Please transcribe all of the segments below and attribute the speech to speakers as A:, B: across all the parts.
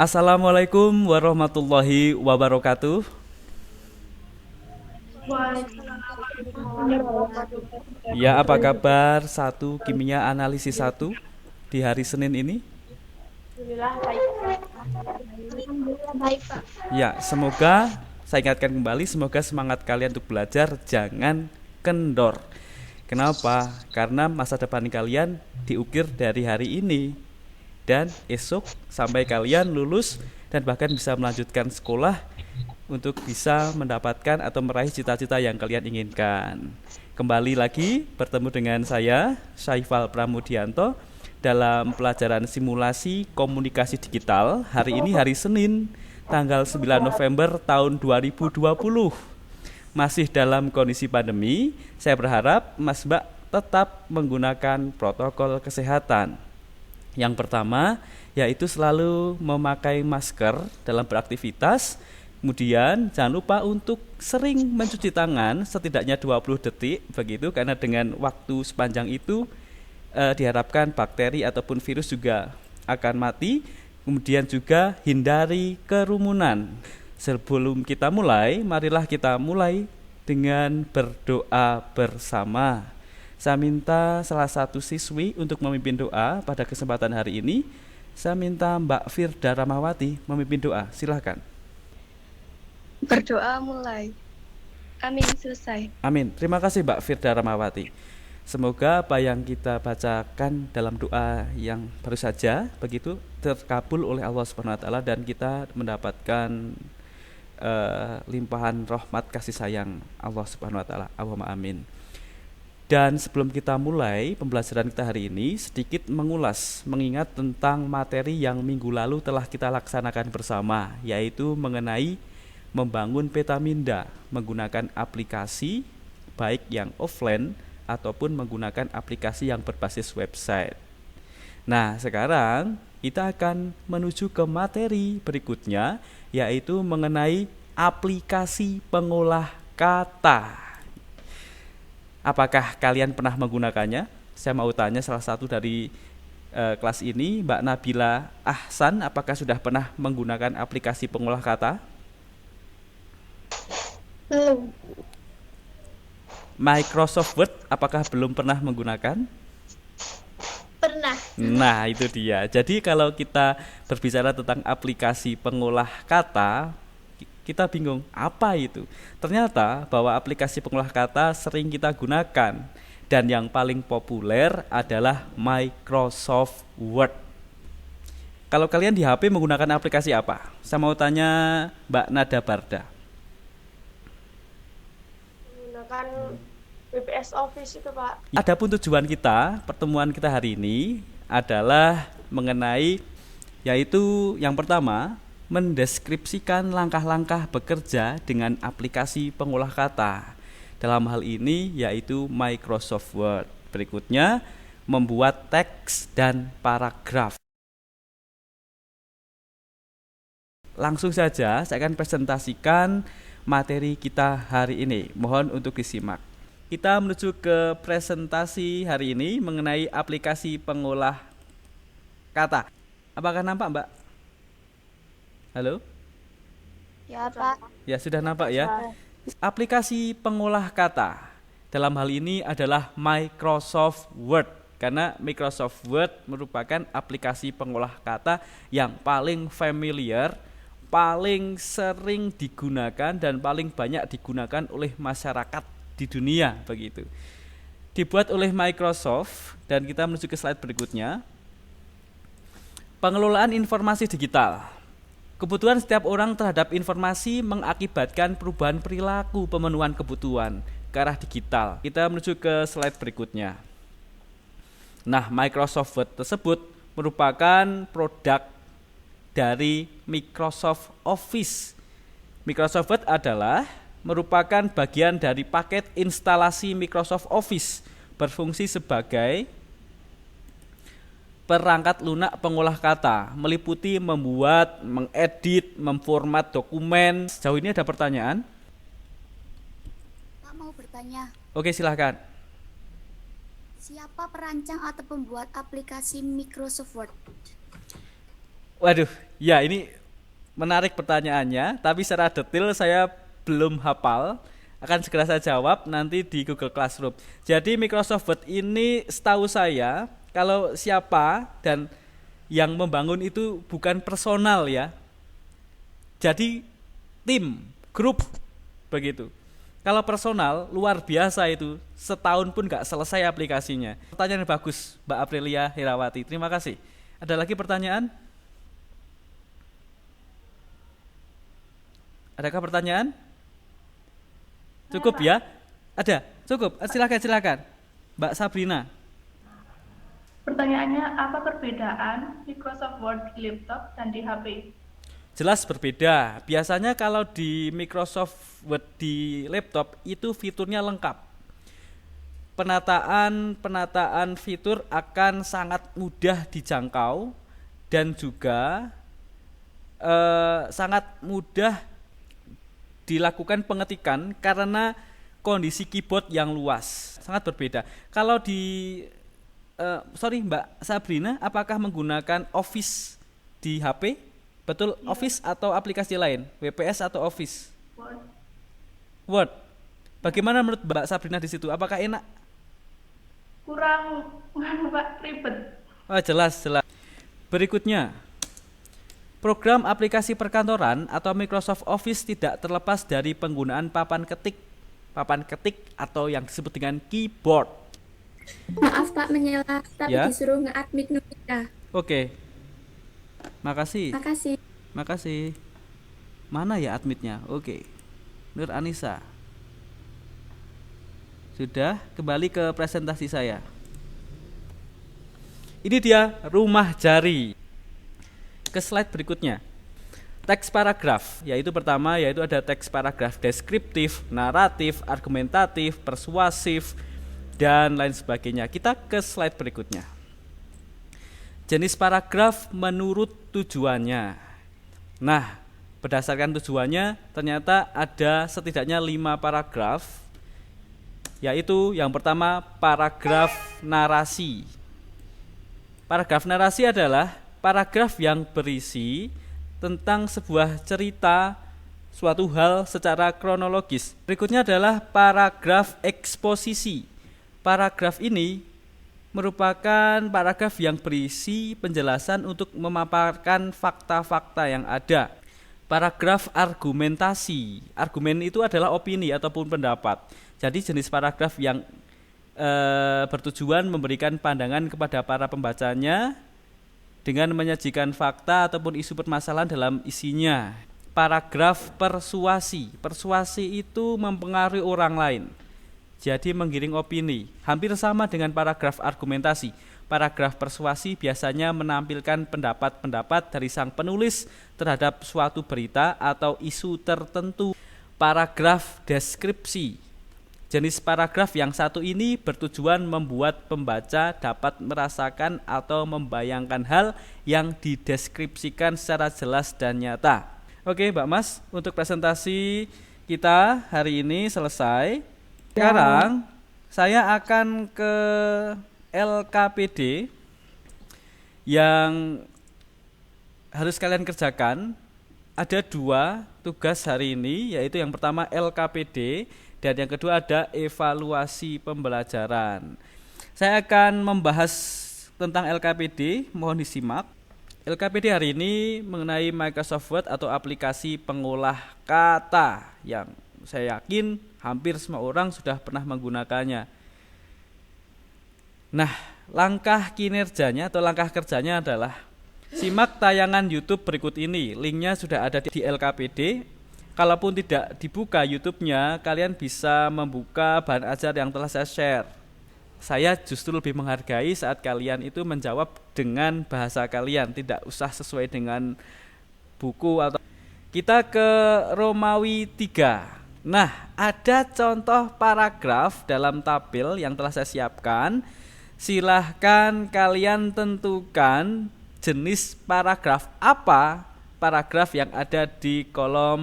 A: Assalamualaikum warahmatullahi wabarakatuh. Ya, apa kabar satu kimia analisis satu di hari Senin ini?
B: Alhamdulillah baik. Alhamdulillah baik, Pak.
A: Ya, semoga saya ingatkan kembali, semoga semangat kalian untuk belajar jangan kendor. Kenapa? Karena masa depan kalian diukir dari hari ini dan esok sampai kalian lulus dan bahkan bisa melanjutkan sekolah untuk bisa mendapatkan atau meraih cita-cita yang kalian inginkan. Kembali lagi bertemu dengan saya, Syaifal Pramudianto, dalam pelajaran simulasi komunikasi digital. Hari ini hari Senin, tanggal 9 November tahun 2020. Masih dalam kondisi pandemi, saya berharap Mas Mbak tetap menggunakan protokol kesehatan. Yang pertama, yaitu selalu memakai masker dalam beraktivitas. Kemudian jangan lupa untuk sering mencuci tangan setidaknya 20 detik begitu, karena dengan waktu sepanjang itu diharapkan bakteri ataupun virus juga akan mati. Kemudian juga hindari kerumunan. Sebelum kita mulai, marilah kita mulai dengan berdoa bersama. Saya minta salah satu siswi untuk memimpin doa pada kesempatan hari ini. Saya minta Mbak Firda Ramawati memimpin doa. Silahkan.
B: Berdoa mulai. Amin, selesai.
A: Amin. Terima kasih Mbak Firda Ramawati. Semoga apa yang kita bacakan dalam doa yang baru saja begitu terkabul oleh Allah Subhanahu wa taala dan kita mendapatkan limpahan rahmat kasih sayang Allah Subhanahu wa taala. Allahumma amin. Dan sebelum kita mulai pembelajaran kita hari ini, sedikit mengingat tentang materi yang minggu lalu telah kita laksanakan bersama, yaitu mengenai membangun peta minda menggunakan aplikasi baik yang offline ataupun menggunakan aplikasi yang berbasis website. Nah, sekarang kita akan menuju ke materi berikutnya, yaitu mengenai aplikasi pengolah kata. Apakah kalian pernah menggunakannya? Saya mau tanya salah satu dari kelas ini, Mbak Nabila Ahsan, apakah sudah pernah menggunakan aplikasi pengolah kata?
B: Belum.
A: Microsoft Word, apakah belum pernah menggunakan?
B: Pernah.
A: Nah, itu dia. Jadi kalau kita berbicara tentang aplikasi pengolah kata, kita bingung, apa itu? Ternyata bahwa aplikasi pengolah kata sering kita gunakan. Dan yang paling populer adalah Microsoft Word. Kalau kalian di HP menggunakan aplikasi apa? Saya mau tanya Mbak Nada Barda.
C: Menggunakan WPS Office itu, Pak.
A: Adapun tujuan kita, pertemuan kita hari ini adalah mengenai, yaitu yang pertama, mendeskripsikan langkah-langkah bekerja dengan aplikasi pengolah kata. Dalam hal ini yaitu Microsoft Word. Berikutnya, membuat teks dan paragraf. Langsung saja saya akan presentasikan materi kita hari ini. Mohon untuk disimak. Kita menuju ke presentasi hari ini mengenai aplikasi pengolah kata. Apakah nampak, Mbak? Halo?
B: Ya, Pak.
A: Ya, sudah nampak ya. Aplikasi pengolah kata dalam hal ini adalah Microsoft Word, karena Microsoft Word merupakan aplikasi pengolah kata yang paling familiar, paling sering digunakan dan paling banyak digunakan oleh masyarakat di dunia begitu. dibuat oleh Microsoft dan kita menuju ke slide berikutnya. Pengelolaan informasi digital. Kebutuhan setiap orang terhadap informasi mengakibatkan perubahan perilaku pemenuhan kebutuhan ke arah digital. Kita menuju ke slide berikutnya. Nah, Microsoft Word tersebut merupakan produk dari Microsoft Office. Microsoft Word adalah merupakan bagian dari paket instalasi Microsoft Office, berfungsi sebagai perangkat lunak pengolah kata, meliputi membuat, mengedit, memformat dokumen. Sejauh ini ada pertanyaan?
D: Pak mau bertanya.
A: Oke, silahkan.
D: Siapa perancang atau pembuat aplikasi Microsoft Word?
A: Waduh, ya ini menarik pertanyaannya, tapi secara detail saya belum hafal. Akan segera saya jawab nanti di Google Classroom. Jadi Microsoft Word ini setahu saya, kalau siapa dan yang membangun itu bukan personal ya. Jadi tim, grup, begitu. Kalau personal, luar biasa itu. Setahun pun gak selesai aplikasinya. Pertanyaan yang bagus, Mbak Aprilia Herawati. Terima kasih. Ada lagi pertanyaan? Adakah pertanyaan? Cukup ya? Ada? Cukup? Silakan. Mbak Sabrina.
E: Pertanyaannya, apa perbedaan Microsoft Word di laptop dan di HP?
A: Jelas berbeda. Biasanya kalau di Microsoft Word di laptop itu fiturnya lengkap. Penataan fitur akan sangat mudah dijangkau dan juga sangat mudah dilakukan pengetikan karena kondisi keyboard yang luas. Sangat berbeda. Kalau di Mbak Sabrina, apakah menggunakan Office di HP? Betul, ya. Office atau aplikasi lain? WPS atau Office? Word. Bagaimana menurut Mbak Sabrina di situ? Apakah enak?
E: Kurang ribet.
A: Oh, jelas. Berikutnya, program aplikasi perkantoran atau Microsoft Office tidak terlepas dari penggunaan papan ketik atau yang disebut dengan keyboard.
D: Maaf Pak menyela, tapi
A: ya?
D: Disuruh nge-admit Nurita.
A: Oke. Makasih.
D: Makasih.
A: Mana ya admitnya? Oke. Nur Anissa. Sudah, kembali ke presentasi saya. Ini dia rumah jari. Ke slide berikutnya. Teks paragraf, yaitu pertama yaitu ada teks paragraf deskriptif, naratif, argumentatif, persuasif, dan lain sebagainya. Kita ke slide berikutnya. Jenis paragraf menurut tujuannya. Nah, berdasarkan tujuannya ternyata ada setidaknya 5 paragraf, yaitu yang pertama paragraf narasi. Paragraf narasi adalah paragraf yang berisi tentang sebuah cerita suatu hal secara kronologis. Berikutnya adalah paragraf eksposisi. Paragraf ini merupakan paragraf yang berisi penjelasan untuk memaparkan fakta-fakta yang ada. Paragraf argumentasi. Argumen itu adalah opini ataupun pendapat. Jadi jenis paragraf yang bertujuan memberikan pandangan kepada para pembacanya dengan menyajikan fakta ataupun isu permasalahan dalam isinya. Paragraf persuasi. Persuasi itu mempengaruhi orang lain, jadi menggiring opini. Hampir sama dengan paragraf argumentasi. Paragraf persuasi biasanya menampilkan pendapat-pendapat dari sang penulis terhadap suatu berita atau isu tertentu. Paragraf deskripsi. Jenis paragraf yang satu ini bertujuan membuat pembaca dapat merasakan atau membayangkan hal yang dideskripsikan secara jelas dan nyata. Oke, Mbak Mas, untuk presentasi kita hari ini selesai. Sekarang saya akan ke LKPD yang harus kalian kerjakan. Ada 2 tugas hari ini, yaitu yang pertama LKPD dan yang kedua ada evaluasi pembelajaran. Saya akan membahas tentang LKPD, mohon disimak. LKPD hari ini mengenai Microsoft Word atau aplikasi pengolah kata yang saya yakin hampir semua orang sudah pernah menggunakannya. Nah, langkah kinerjanya atau langkah kerjanya adalah simak tayangan YouTube berikut ini. Linknya sudah ada di LKPD. Kalaupun tidak dibuka YouTube-nya, kalian bisa membuka bahan ajar yang telah saya share. Saya justru lebih menghargai saat kalian itu menjawab dengan bahasa kalian, tidak usah sesuai dengan buku atau. Kita ke Romawi 3. Nah, ada contoh paragraf dalam tabel yang telah saya siapkan. Silahkan kalian tentukan jenis paragraf apa, paragraf yang ada di kolom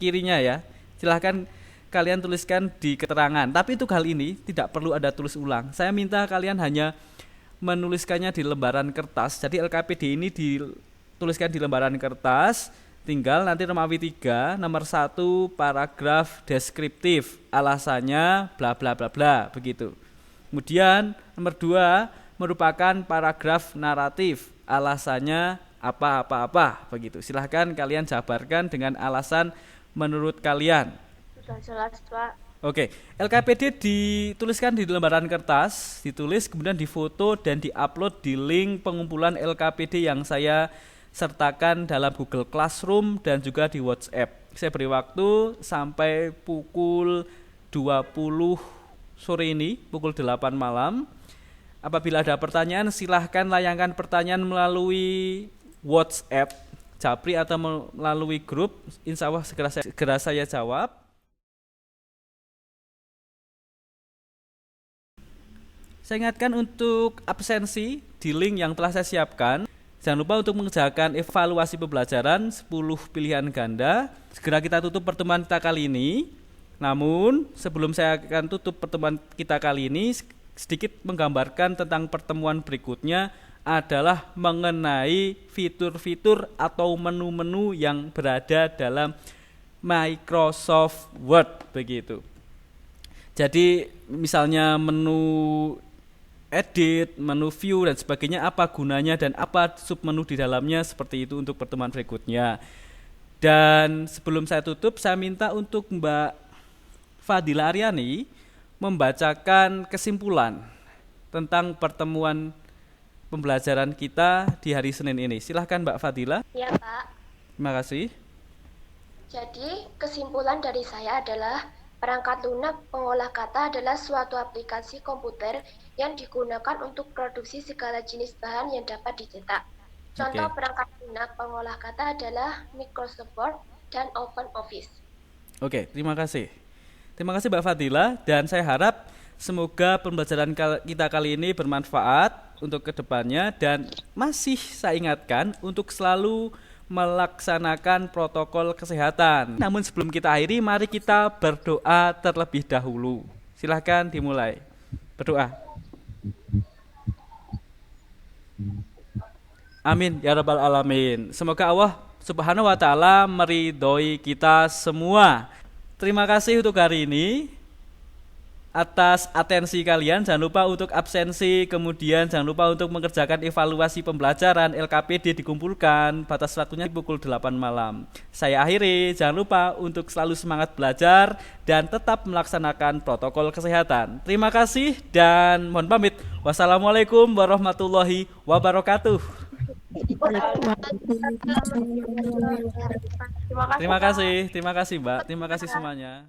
A: kirinya ya. Silahkan kalian tuliskan di keterangan. Tapi untuk hal ini tidak perlu ada tulis ulang. Saya minta kalian hanya menuliskannya di lembaran kertas. Jadi LKPD ini dituliskan di lembaran kertas. Tinggal nanti Romawi 3 nomor 1 paragraf deskriptif, alasannya bla bla bla bla begitu. Kemudian nomor 2 merupakan paragraf naratif, alasannya apa begitu. Silahkan kalian jabarkan dengan alasan menurut kalian.
C: Sudah jelas, Pak.
A: Oke, LKPD dituliskan di lembaran kertas, ditulis kemudian difoto dan diupload di link pengumpulan LKPD yang saya sertakan dalam Google Classroom dan juga di WhatsApp. Saya beri waktu sampai pukul 20 sore ini, pukul 8 malam. Apabila ada pertanyaan, silahkan layangkan pertanyaan melalui WhatsApp Japri atau melalui grup. Insya Allah segera saya jawab. Saya ingatkan untuk absensi di link yang telah saya siapkan. Jangan lupa untuk mengerjakan evaluasi pembelajaran 10 pilihan ganda. Segera kita tutup pertemuan kita kali ini. Namun sebelum saya akan tutup pertemuan kita kali ini, sedikit menggambarkan tentang pertemuan berikutnya adalah mengenai fitur-fitur atau menu-menu yang berada dalam Microsoft Word begitu. Jadi misalnya menu edit, menu view dan sebagainya, apa gunanya dan apa submenu di dalamnya, seperti itu untuk pertemuan berikutnya. Dan sebelum saya tutup, saya minta untuk Mbak Fadila Aryani membacakan kesimpulan tentang pertemuan pembelajaran kita di hari Senin ini. Silahkan Mbak Fadila.
B: Ya, Pak.
A: Terima kasih.
B: Jadi, kesimpulan dari saya adalah perangkat lunak pengolah kata adalah suatu aplikasi komputer yang digunakan untuk produksi segala jenis bahan yang dapat dicetak. Contoh perangkat lunak pengolah kata adalah Microsoft Word dan OpenOffice.
A: Oke, terima kasih. Terima kasih Mbak Fadila, dan saya harap semoga pembelajaran kita kali ini bermanfaat untuk kedepannya, dan masih saya ingatkan untuk selalu melaksanakan protokol kesehatan. Namun sebelum kita akhiri, mari kita berdoa terlebih dahulu. Silahkan dimulai. Berdoa. Amin ya rabbal alamin. Semoga Allah Subhanahu wa taala meridhoi kita semua. Terima kasih untuk hari ini atas atensi kalian. Jangan lupa untuk absensi, kemudian jangan lupa untuk mengerjakan evaluasi pembelajaran. LKPD dikumpulkan, batas waktunya pukul 8 malam. Saya akhiri, jangan lupa untuk selalu semangat belajar dan tetap melaksanakan protokol kesehatan. Terima kasih dan mohon pamit. Wassalamualaikum warahmatullahi wabarakatuh. Terima kasih Mbak, terima kasih semuanya.